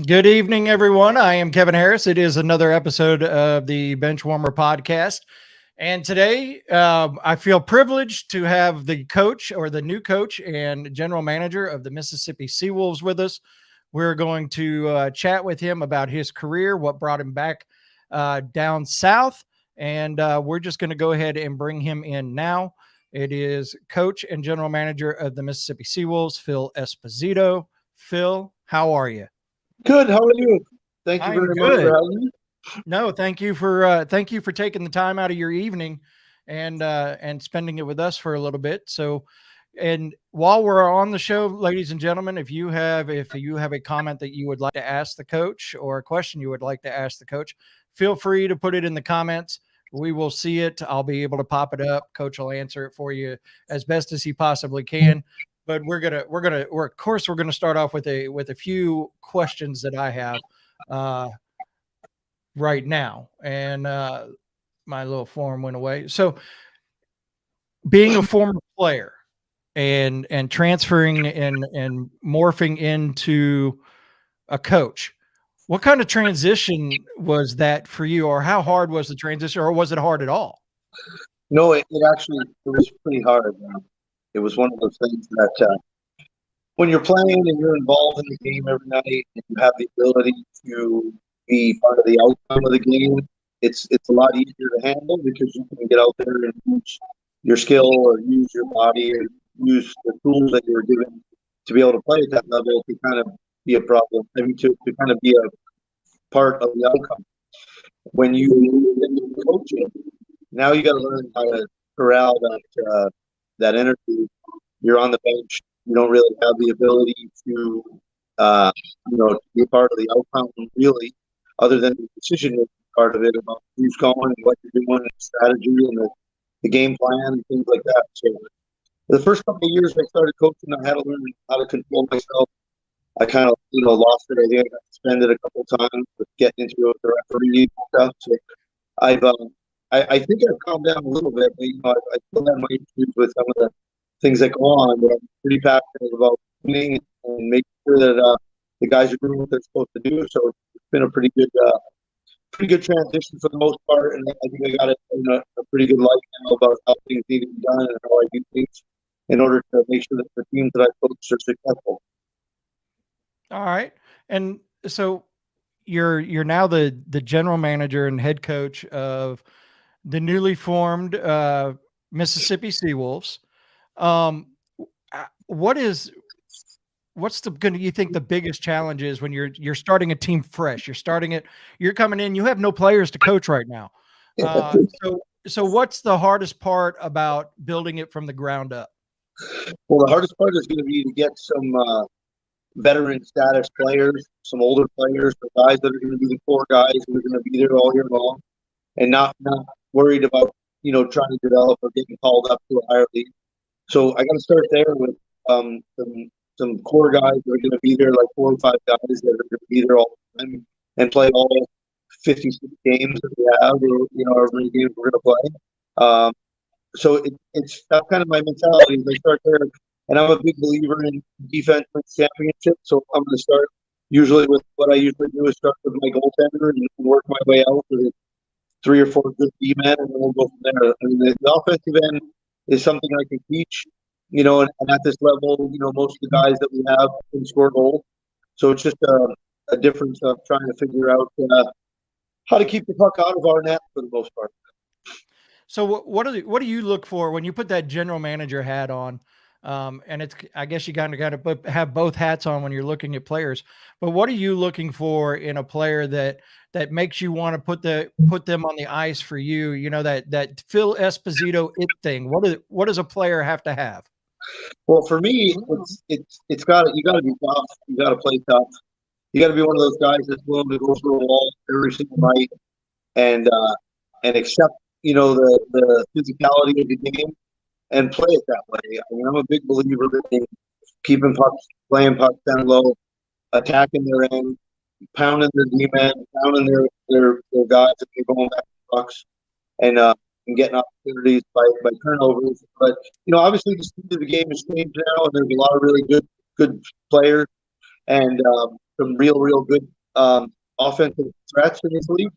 Good evening, everyone. I am Kevin Harris. It is another episode of the Benchwarmer podcast. And today, I feel privileged to have the coach or the new coach and general manager of the Mississippi Seawolves with us. We're going to chat with him about his career, what brought him back down south. And we're just going to go ahead and bring him in now. It is coach and general manager of the Mississippi Seawolves, Phil Esposito. Phil, how are you? Good. How are you? Thank you I'm very much good. for having me. No, thank you for taking the time out of your evening and spending it with us for a little bit. So, and while we're on the show, ladies and gentlemen, if you have a comment that you would like to ask the coach or a question you would like to ask the coach, feel free to put it in the comments. We will see it. I'll be able to pop it up. Coach will answer it for you as best as he possibly can. But we're gonna start off with a few questions that I have right now, and my little form went away. So, being a former player and transferring and morphing into a coach, what kind of transition was that for you, or how hard was the transition, or was it hard at all? No, it was pretty hard. It was one of those things that when you're playing and you're involved in the game every night and you have the ability to be part of the outcome of the game, it's a lot easier to handle because you can get out there and use your skill or use your body or use the tools that you were given to be able to play at that level to kind of be a problem. I mean, to kind of be a part of the outcome. When you get into coaching, now you got to learn how to corral that energy. You're on the bench. You don't really have the ability to, be a part of the outcome really, other than the decision making part of it about who's going and what you're doing and strategy and the game plan and things like that. So the first couple of years I started coaching, I had to learn how to control myself. I kind of, lost it. I think I got suspended a couple of times with getting into it with the referee stuff. So I think I've calmed down a little bit, but I still have my issues with some of the things that go on. But I'm pretty passionate about winning and making sure that the guys are doing what they're supposed to do. So it's been a pretty good transition for the most part, and I think I got a pretty good life now about how things need to be done and how I do things in order to make sure that the teams that I coach are successful. All right, and so you're now the general manager and head coach of the newly formed Mississippi Seawolves. What's you think the biggest challenge is when you're starting a team fresh? You're coming in. You have no players to coach right now. So what's the hardest part about building it from the ground up? Well, the hardest part is going to be to get some veteran status players, some older players, the guys that are going to be the core guys who are going to be there all year long, and not worried about trying to develop or getting called up to a higher league. So I got to start there with some core guys that are going to be there, like 4 or 5 guys that are going to be there all the time and play all 56 games that we have, or however many games we're going to play. So it's that's kind of my mentality. I start there, and I'm a big believer in defense wins championships. So I'm going to start usually with what I usually do is start with my goaltender and work my way out with 3 or 4 good D-men, and then we'll go from there. I mean, the offensive end is something I can teach, and at this level, most of the guys that we have can score goals. So it's just a difference of trying to figure out how to keep the puck out of our net for the most part. So what do you look for when you put that general manager hat on? And I guess you kind of have both hats on when you're looking at players. But what are you looking for in a player that makes you want to put them on the ice for you? That Phil Esposito thing. What does a player have to have? Well, for me, you got to be tough. You got to play tough. You got to be one of those guys that's willing to go through a wall every single night and accept the physicality of the game and play it that way. I mean, I'm a big believer in keeping pucks, playing pucks down low, attacking their end, pounding their D-men, pounding their guys that are going back to pucks, and getting opportunities by turnovers. But obviously the speed of the game has changed now, and there's a lot of really good players and some real good offensive threats in this league,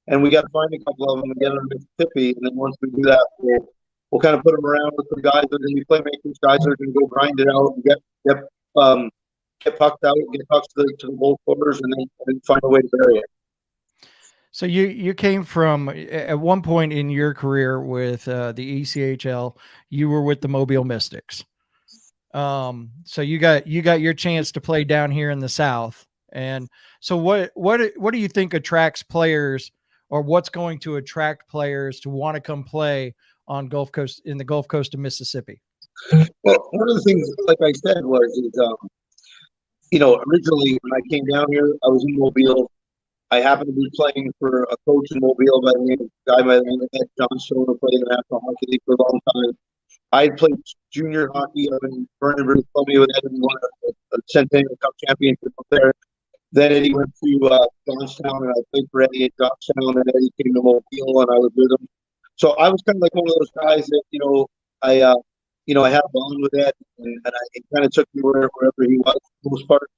and we got to find a couple of them and get them to Mississippi. And then once we do that, we'll kind of put them around with the guys that are going to be playmakers, guys that are going to go grind it out and get pucked out, get pucks to the goal quarters, and then find a way to bury it. So you came from, at one point in your career with the ECHL, you were with the Mobile Mystics. So you got your chance to play down here in the South. And so what do you think attracts players, or what's going to attract players to want to come play on in the Gulf Coast of Mississippi? Well, one of the things, like I said, originally when I came down here, I was in Mobile. I happened to be playing for a coach in Mobile by the name of Ed Johnstone, who played in the National Hockey League for a long time. I had played junior hockey up in Vernon, British Columbia with Ed and won a Centennial Cup championship up there. Then Eddie went to Johnstown, and I played for Eddie at Johnstown, and Eddie came to Mobile, and I was with him. So I was kind of like one of those guys that, I had a bond with Ed, and it kind of took me wherever he was for the most part.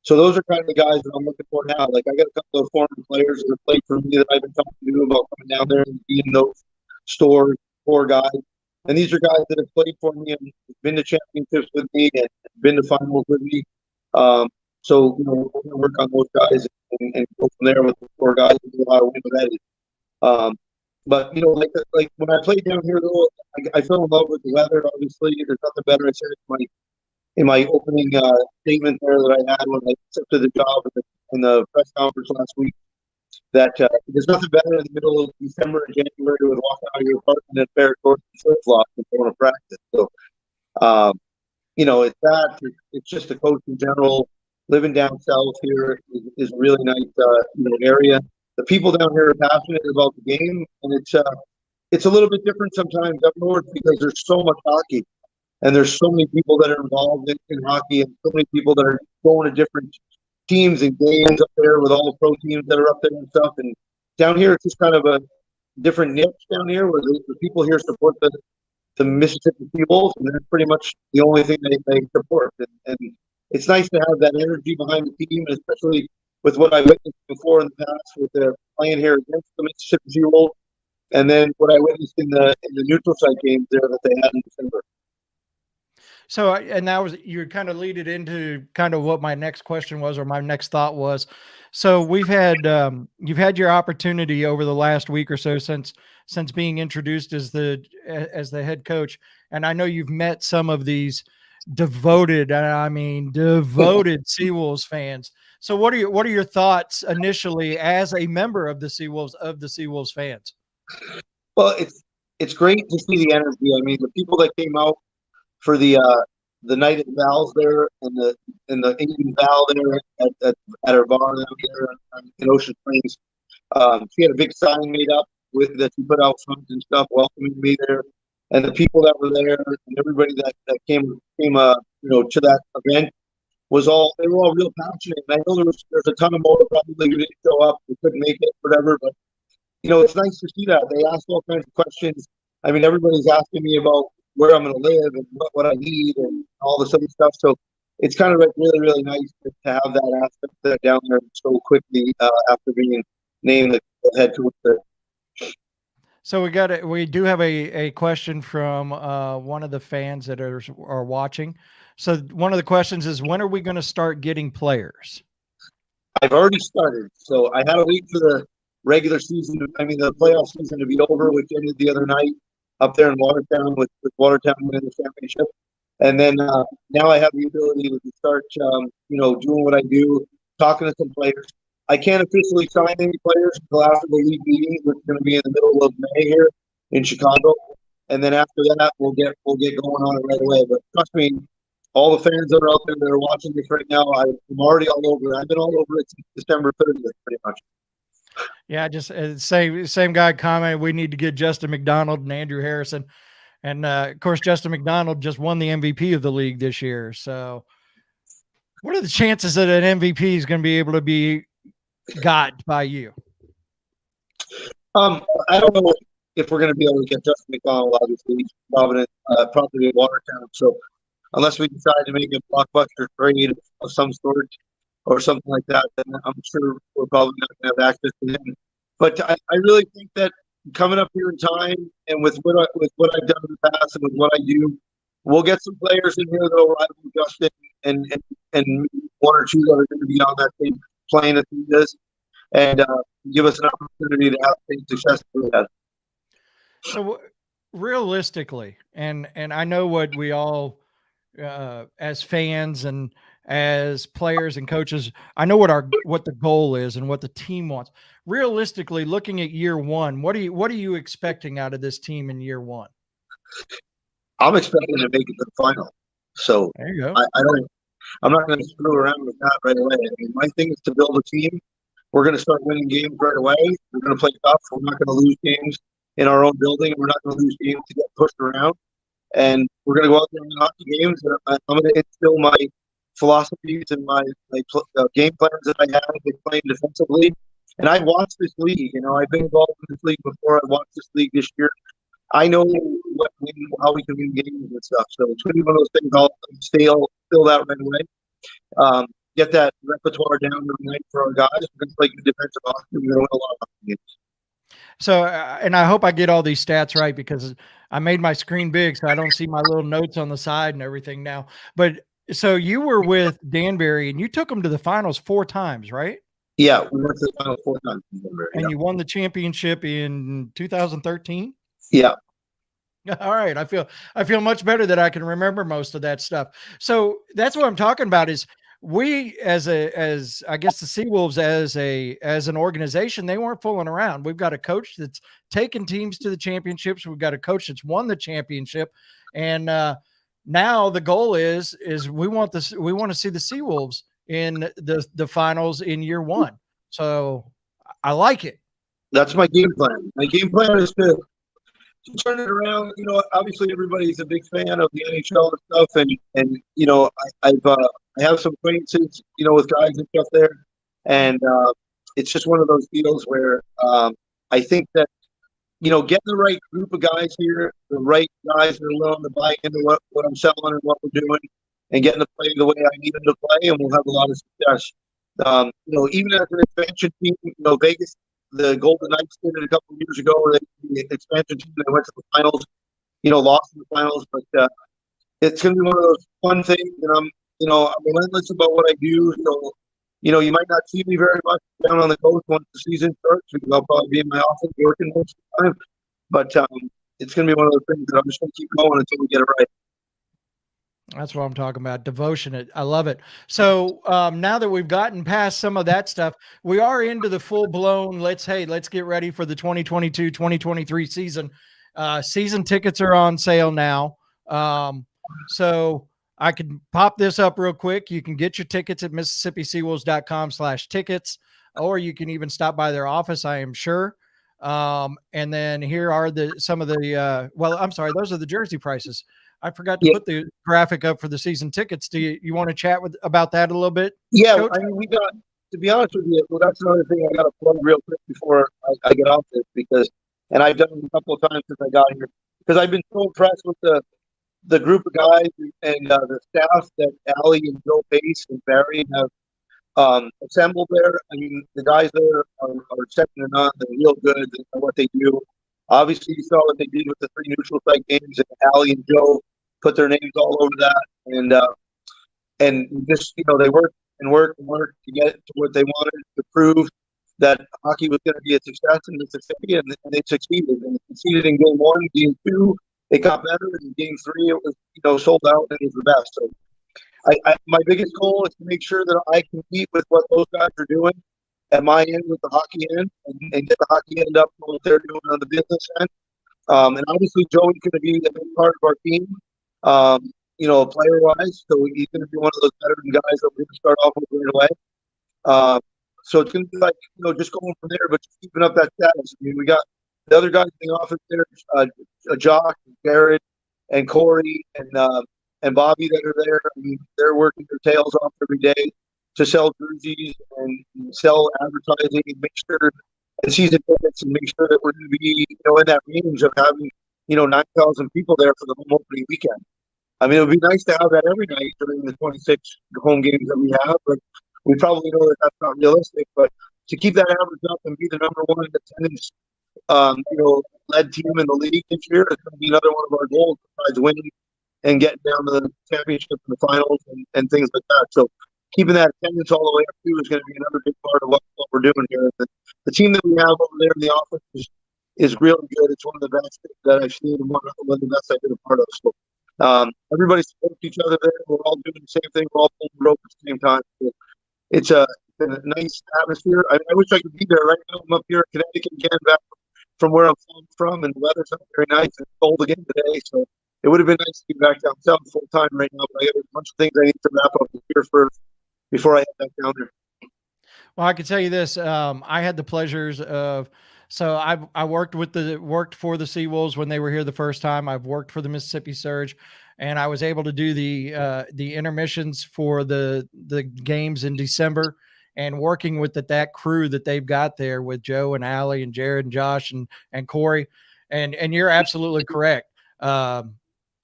So those are kind of the guys that I'm looking for now. Like, I got a couple of former players that have played for me that I've been talking to about coming down there and being those stores for guys. And these are guys that have played for me and been to championships with me and been to finals with me. So, we're going to work on those guys and go from there with the 4 guys and do a lot of win with Eddie. But, like when I played down here, though, I fell in love with the weather, obviously. There's nothing better. I said it in my opening statement there that I had when I accepted the job in the press conference last week, that there's nothing better in the middle of December and January to walk out of your apartment in a pair of shorts and flip-flops and going to practice. So, it's that. It's just the coach in general. Living down south here is a really nice area. The people down here are passionate about the game, and it's a little bit different sometimes up north because there's so much hockey. And there's so many people that are involved in hockey, and so many people that are going to different teams and games up there with all the pro teams that are up there and stuff. And down here, it's just kind of a different niche down here where the people here support the Mississippi Seawolves, and that's pretty much the only thing they support. And it's nice to have that energy behind the team, and especially with what I witnessed before in the past with the playing here against the Mississippi Seawolves, and then what I witnessed in the neutral site games there that they had in December. So, and that was, you kind of lead it into kind of what my next question was, or my next thought was. So you've had your opportunity over the last week or so since being introduced as the head coach. And I know you've met some of these devoted Seawolves fans. So what are your thoughts initially as a member of the Seawolves fans? Well, it's great to see the energy. I mean, the people that came out for the night at Val's there and the Indian Val there at our bar down here in Ocean Springs. She had a big sign made up that she put out front and stuff, welcoming me there. And the people that were there and everybody that came to that event they were all real passionate. And I know there's a ton of more probably who didn't show up, who couldn't make it, whatever. But it's nice to see that. They asked all kinds of questions. I mean, everybody's asking me about where I'm going to live and what I need and all this other stuff. So it's kind of like really, really nice to have that aspect down there so quickly after being named the head coach there. So we do have a question from one of the fans that are watching. So one of the questions is, when are we going to start getting players? I've already started. So I had to wait for the regular season, the playoff season to be over, which ended the other night up there in Watertown with Watertown winning the championship. And then now I have the ability to start, doing what I do, talking to some players. I can't officially sign any players until after the league meeting, which is going to be in the middle of May here in Chicago. And then after that, we'll get going on it right away. But trust me, all the fans that are out there that are watching this right now, I'm already all over it. I've been all over it since December 30th, pretty much. Yeah, just same guy commented, we need to get Justin McDonald and Andrew Harrison. And of course, Justin McDonald just won the MVP of the league this year. So what are the chances that an MVP is going to be able to be got by you? I don't know if we're going to be able to get Justin McDonald. Obviously, he's prominent property in Watertown. So unless we decide to make a blockbuster trade of some sort, or something like that, then I'm sure we're probably not going to have access to him. But I really think that coming up here in time, and with what I've done in the past and with what I do, we'll get some players in here that'll rival Justin and one or two that are going to be on that team playing at this, and give us an opportunity to have the success we had. So realistically, and I know what we all, as fans and as players and coaches, I know what the goal is and what the team wants. Realistically, looking at year one, what are you expecting out of this team in year one? I'm expecting to make it to the final. So there you go. I'm not going to screw around with that right away. I mean, my thing is to build a team. We're going to start winning games right away. We're going to play tough. We're not going to lose games in our own building. We're not going to lose games to get pushed around. And we're going to go out there and win hockey games. And I'm going to instill my philosophies and my game plans that I have been playing defensively. And I watched this league. I've been involved in this league before. I watched this league this year. I know how we can win games and stuff. So it's going to be one of those things. I'll still that right away. Get that repertoire down every night for our guys. We're going to play good defensive hockey. We're going to win a lot of hockey games. So, and I hope I get all these stats right, because I made my screen big so I don't see my little notes on the side and everything now. But so you were with Danbury and you took them to the finals 4 times, right? Yeah, we went to the finals 4 times. And you won the championship in 2013? Yeah. All right. I feel much better that I can remember most of that stuff. So that's what I'm talking about is we as I guess the Seawolves as an organization, they weren't fooling around. We've got a coach that's taken teams to the championships. We've got a coach that's won the championship. And now the goal is we want to see the Seawolves in the finals in year one. So I like it. That's my game plan. My game plan is to turn it around. Obviously everybody's a big fan of the NHL and stuff, and I have some acquaintances, with guys and stuff there, and it's just one of those deals where I think that getting the right group of guys here, the right guys that are willing to buy into what I'm selling and what we're doing, and getting to play the way I need them to play, and we'll have a lot of success. Even as an expansion team, Vegas, the Golden Knights did it a couple of years ago, where the expansion team, they went to the finals, lost in the finals, but it's going to be one of those fun things, and I'm relentless about what I do. So, you might not see me very much down on the coast once the season starts, because I'll probably be in my office working most of the time. But it's going to be one of those things that I'm just going to keep going until we get it right. That's what I'm talking about. Devotion. I love it. So now that we've gotten past some of that stuff, we are into the full blown, let's get ready for the 2022-2023 season. Season tickets are on sale now. So I can pop this up real quick. You can get your tickets at MississippiSeawolves.com/tickets, or you can even stop by their office, I am sure. And then here are some of the, those are the jersey prices. I forgot to put the graphic up for the season tickets. Do you want to chat about that a little bit? Yeah, Coach? I mean, we got, to be honest with you, that's another thing I got to plug real quick before I get off this, and I've done it a couple of times since I got here, because I've been so impressed with the group of guys and the staff that Allie and Joe Pace and Barry have assembled there. I mean, the guys there are second to none. They're real good at what they do. Obviously, you saw what they did with the 3 neutral site games, and Allie and Joe put their names all over that, and just they worked to get to what they wanted, to prove that hockey was going to be a success in Mississippi, and they succeeded. And they succeeded in game 1, game 2, it got better. In game 3, it was sold out, and it was the best. So, my biggest goal is to make sure that I compete with what those guys are doing at my end with the hockey end, and get the hockey end up to what they're doing on the business end. And obviously, Joey's going to be a big part of our team, player-wise. So he's going to be one of those veteran guys that we're going to start off with right away. So it's going to be like, just going from there, but just keeping up that status. I mean, we got the other guys in the office there, Jock, Garrett, and Corey, and Bobby that are there. I mean, they're working their tails off every day to sell jerseys and sell advertising and make sure, and season tickets, and make sure that we're going to be, in that range of having, 9,000 people there for the home opening weekend. I mean, it would be nice to have that every night during the 26 home games that we have, but we probably know that that's not realistic, but to keep that average up and be the number one in attendance, led team in the league this year is going to be another one of our goals besides winning and getting down to the championship and the finals and things like that. So keeping that attendance all the way up too is going to be another big part of what we're doing here. The team that we have over there in the office is really good. It's one of the best that I've seen and one of the best I've been a part of. So everybody supports each other there. We're all doing the same thing. We're all pulling the rope at the same time. So it's a nice atmosphere. I wish I could be there right now. I'm up here in Connecticut again, back from where I'm from, and the weather's not very nice. It's cold again today, so it would have been nice to be back down south full time right now. But I got a bunch of things I need to wrap up here first before I head back down there. Well, I can tell you this: I had the pleasures of. So I worked for the Seawolves when they were here the first time. I've worked for the Mississippi Surge, and I was able to do the intermissions for the games in December. And working with that crew that they've got there with Joe and Allie and Jared and Josh and Corey, and you're absolutely correct.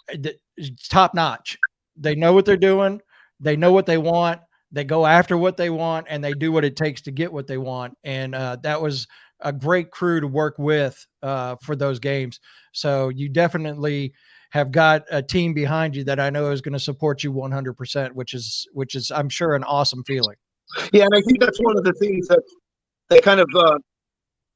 It's top notch. They know what they're doing. They know what they want. They go after what they want, and they do what it takes to get what they want. And that was a great crew to work with for those games. So you definitely have got a team behind you that I know is going to support you 100%, which is I'm sure an awesome feeling. Yeah, and I think that's one of the things that kind of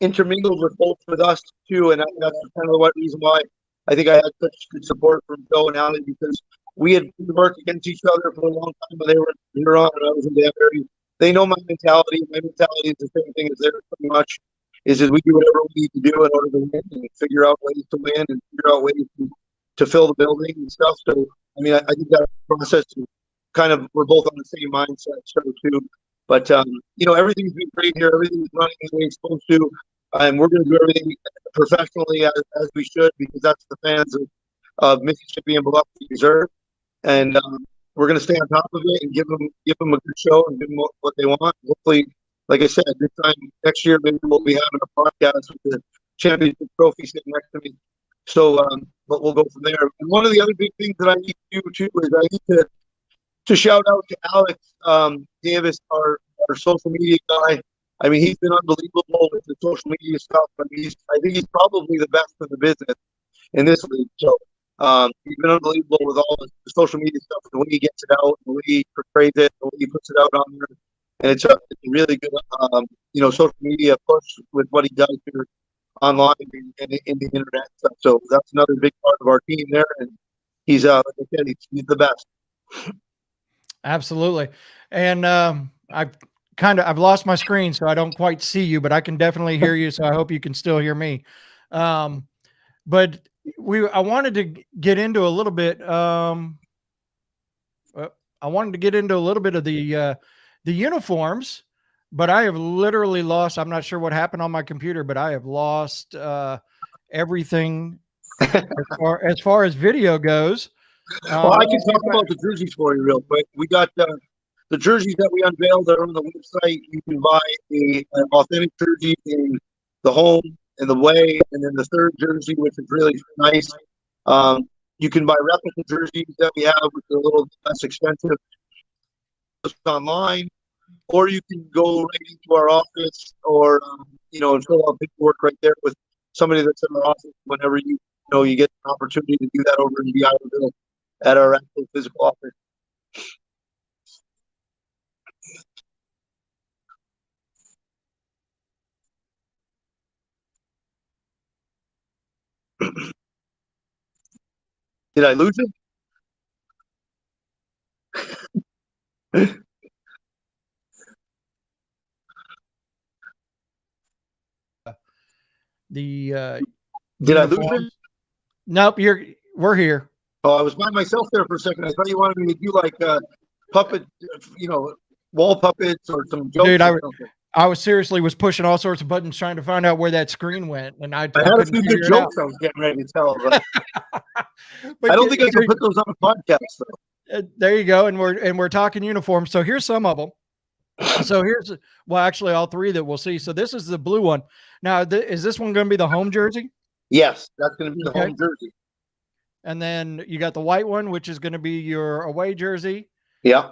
intermingled with us too, and that's kind of the reason why I think I had such good support from Joe and Allie, because we had worked against each other for a long time when they were in Huron and I was in Danbury. They know my mentality. My mentality is the same thing as theirs pretty much. Is we do whatever we need to do in order to win and figure out ways to win and figure out ways to fill the building and stuff. So I mean, I think that process is kind of, we're both on the same mindset, so too. But everything's been great here. Everything's running the way it's supposed to, and we're going to do everything professionally as we should, because that's the fans of Mississippi and Biloxi deserve. And we're going to stay on top of it and give them a good show and give them what they want. Hopefully, like I said, this time next year maybe we'll be having a podcast with the championship trophy sitting next to me. So, but we'll go from there. And one of the other big things that I need to do too is I need to shout out to Alex Davis, our social media guy. I mean, he's been unbelievable with the social media stuff. I think he's probably the best in the business in this league. So he's been unbelievable with all the social media stuff, the way he gets it out, the way he portrays it, the way he puts it out on there. And it's a really good, social media push with what he does here online and in the internet stuff. So that's another big part of our team there. And he's, like I said, he's the best. Absolutely. And I've lost my screen, so I don't quite see you, but I can definitely hear you. So I hope you can still hear me. But I wanted to get into a little bit. I wanted to get into a little bit of the uniforms, but I have literally lost. I'm not sure what happened on my computer, but I have lost everything as far as video goes. Well, I can talk about the jerseys for you real quick. We got the jerseys that we unveiled are on the website. You can buy an authentic jersey in the home and the way, and then the third jersey, which is really nice. You can buy replica jerseys that we have, which are a little less expensive, online, or you can go right into our office, or and fill out paperwork right there with somebody that's in our office. Whenever you get an opportunity to do that over in the Iberville at our actual physical office. Did I lose it? Did I lose it? Nope, we're here. Oh, I was by myself there for a second. I thought you wanted me to do like puppet, wall puppets or some jokes. Dude, I was pushing all sorts of buttons trying to find out where that screen went, and I had a few good jokes I was getting ready to tell, but I don't think I can put those on a podcast though. There you go, and we're talking uniforms. So here's some of them. So actually all three that we'll see. So this is the blue one. Now, is this one going to be the home jersey? Yes, that's going to be the home jersey. And then you got the white one, which is going to be your away jersey. Yeah.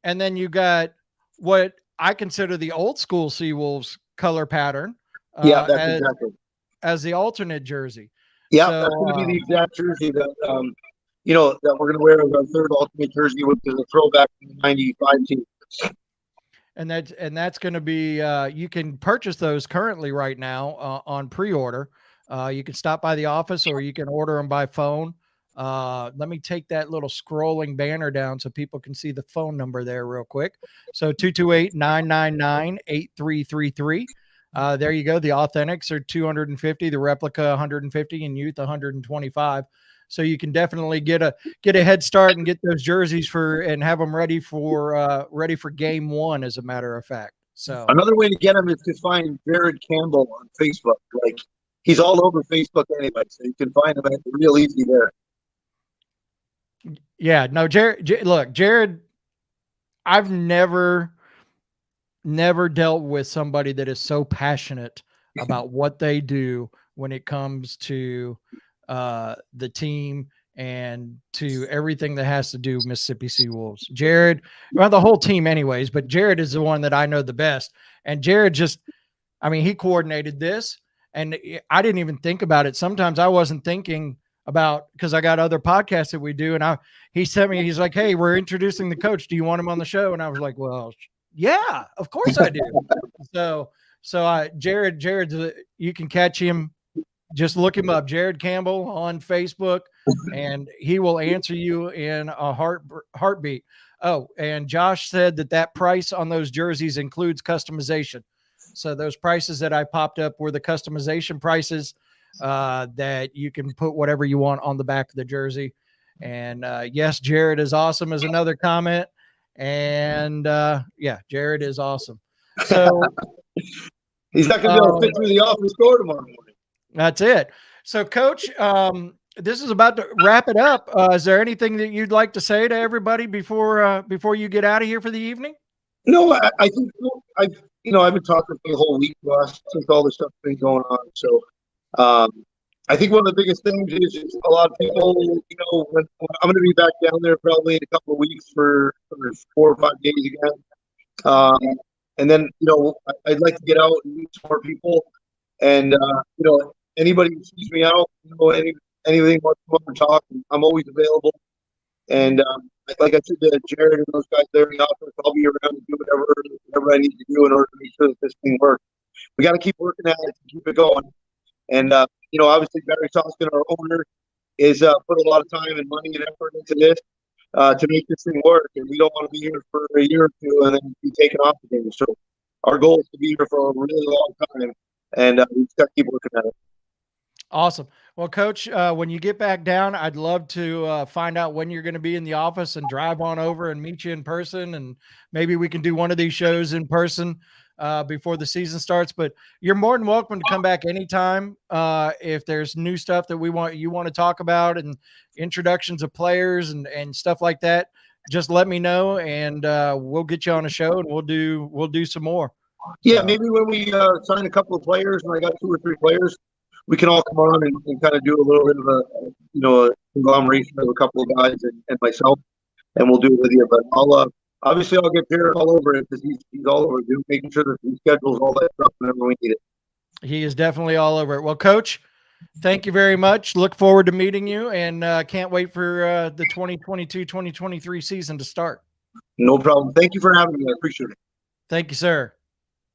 And then you got what I consider the old school Seawolves color pattern Yeah, that's as exactly. the alternate jersey. Yeah, So that's going to be the exact jersey that that we're going to wear as our third alternate jersey, which is a throwback to the '95 team. and that's going to be you can purchase those currently right now on pre-order. You can stop by the office or you can order them by phone. Let me take that little scrolling banner down so people can see the phone number there real quick. So 228-999-8333. There you go. The authentics are 250, the replica 150, and youth 125. So you can definitely get a head start and get those jerseys and have them ready for game one, as a matter of fact. So another way to get them is to find Jared Campbell on Facebook. Like, he's all over Facebook anyway, so you can find him real easy there. Yeah, no, Jared, I've never dealt with somebody that is so passionate about what they do when it comes to the team and to everything that has to do with Mississippi Seawolves. Jared, well, the whole team anyways, but Jared is the one that I know the best. And Jared he coordinated this, and I didn't even think about it. Sometimes I wasn't thinking about, because I got other podcasts that we do, and he sent me, he's like, hey, we're introducing the coach. Do you want him on the show? And I was like, well, yeah, of course I do. So Jared, you can catch him. Just look him up, Jared Campbell, on Facebook, and he will answer you in a heartbeat. Oh, and Josh said that price on those jerseys includes customization. So those prices that I popped up were the customization prices that you can put whatever you want on the back of the jersey. And yes, Jared is awesome is another comment. And yeah, Jared is awesome. So he's not going to be able to fit through the office door tomorrow morning. That's it. So, Coach, this is about to wrap it up. Is there anything that you'd like to say to everybody before you get out of here for the evening? No, I think I've been talking for the whole week since all this stuff's been going on. So I think one of the biggest things is a lot of people, when I'm going to be back down there probably in a couple of weeks for 4 or 5 days again. And then, I'd like to get out and meet some more people. And, anybody who sees me out, anything wants to come up and talk, I'm always available. And like I said to Jared and those guys there in the office, I'll be around to do whatever I need to do in order to make sure that this thing works. We got to keep working at it to keep it going. And, obviously Barry Toscan, our owner, is put a lot of time and money and effort into this to make this thing work. And we don't want to be here for a year or two and then be taken off again. So our goal is to be here for a really long time. And we just got to keep working at it. Awesome. Well, Coach, when you get back down, I'd love to find out when you're going to be in the office and drive on over and meet you in person. And maybe we can do one of these shows in person before the season starts. But you're more than welcome to come back anytime if there's new stuff that you want to talk about and introductions of players and stuff like that. Just let me know, and we'll get you on a show, and we'll do some more. Yeah, maybe when we sign a couple of players, and I got 2 or 3 players, we can all come on and kind of do a little bit of a conglomeration of a couple of guys and myself, and we'll do it with you. But obviously I'll get Jared all over it because he's all over it, making sure that he schedules all that stuff whenever we need it. He is definitely all over it. Well, Coach, thank you very much. Look forward to meeting you, and can't wait for the 2022-2023 season to start. No problem. Thank you for having me. I appreciate it. Thank you, sir.